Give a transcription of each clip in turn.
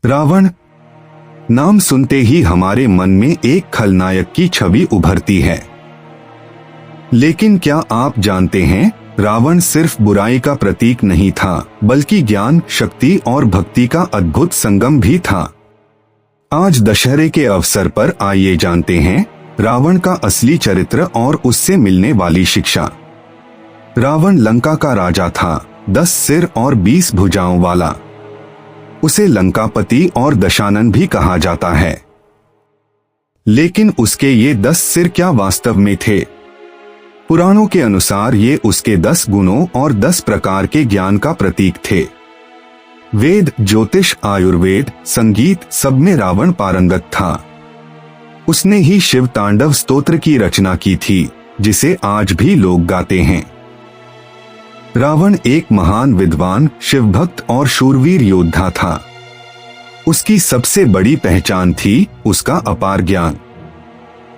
रावण नाम सुनते ही हमारे मन में एक खलनायक की छवि उभरती है। लेकिन क्या आप जानते हैं, रावण सिर्फ बुराई का प्रतीक नहीं था, बल्कि ज्ञान, शक्ति और भक्ति का अद्भुत संगम भी था। आज दशहरे के अवसर पर आइए जानते हैं रावण का असली चरित्र और उससे मिलने वाली शिक्षा। रावण लंका का राजा था, 10 सिर और 20 भुजाओं वाला। उसे लंकापति और दशानन भी कहा जाता है। लेकिन उसके ये 10 सिर क्या वास्तव में थे? पुराणों के अनुसार ये उसके 10 गुणों और 10 प्रकार के ज्ञान का प्रतीक थे। वेद, ज्योतिष, आयुर्वेद, संगीत, सब में रावण पारंगत था। उसने ही शिव तांडव स्तोत्र की रचना की थी, जिसे आज भी लोग गाते हैं। रावण एक महान विद्वान, शिवभक्त और शूरवीर योद्धा था। उसकी सबसे बड़ी पहचान थी उसका अपार ज्ञान।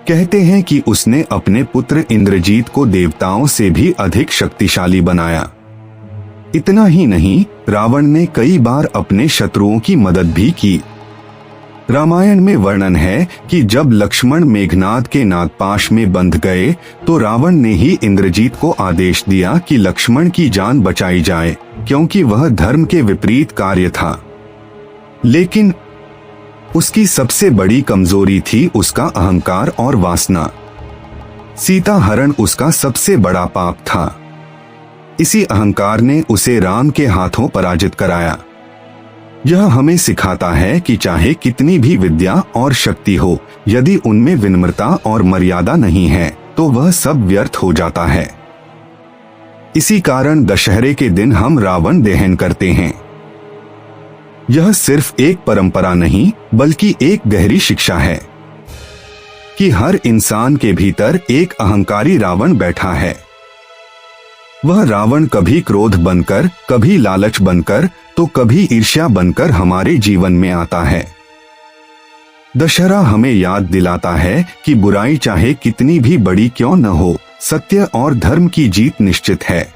कहते हैं कि उसने अपने पुत्र इंद्रजीत को देवताओं से भी अधिक शक्तिशाली बनाया। इतना ही नहीं, रावण ने कई बार अपने शत्रुओं की मदद भी की। रामायण में वर्णन है कि जब लक्ष्मण मेघनाद के नागपाश में बंध गए तो रावण ने ही इंद्रजीत को आदेश दिया कि लक्ष्मण की जान बचाई जाए, क्योंकि वह धर्म के विपरीत कार्य था। लेकिन उसकी सबसे बड़ी कमजोरी थी उसका अहंकार और वासना। सीता हरण उसका सबसे बड़ा पाप था। इसी अहंकार ने उसे राम के हाथों पराजित कराया। यह हमें सिखाता है कि चाहे कितनी भी विद्या और शक्ति हो, यदि उनमें विनम्रता और मर्यादा नहीं है तो वह सब व्यर्थ हो जाता है। इसी कारण दशहरे के दिन हम रावण दहन करते हैं। यह सिर्फ एक परंपरा नहीं, बल्कि एक गहरी शिक्षा है कि हर इंसान के भीतर एक अहंकारी रावण बैठा है। वह रावण कभी क्रोध बनकर, कभी लालच बनकर, तो कभी ईर्ष्या बनकर हमारे जीवन में आता है। दशहरा हमें याद दिलाता है कि बुराई चाहे कितनी भी बड़ी क्यों न हो, सत्य और धर्म की जीत निश्चित है।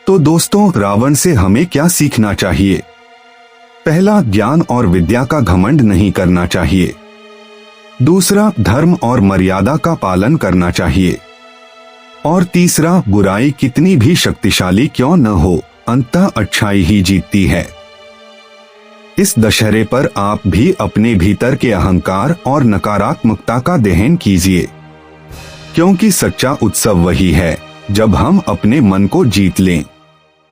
तो दोस्तों, रावण से हमें क्या सीखना चाहिए? पहला, ज्ञान और विद्या का घमंड नहीं करना चाहिए। दूसरा, धर्म और मर्यादा का पालन करना चाहिए। और तीसरा, बुराई कितनी भी शक्तिशाली क्यों न हो, अंततः अच्छाई ही जीतती है। इस दशहरे पर आप भी अपने भीतर के अहंकार और नकारात्मकता का दहन कीजिए, क्योंकि सच्चा उत्सव वही है जब हम अपने मन को जीत लें।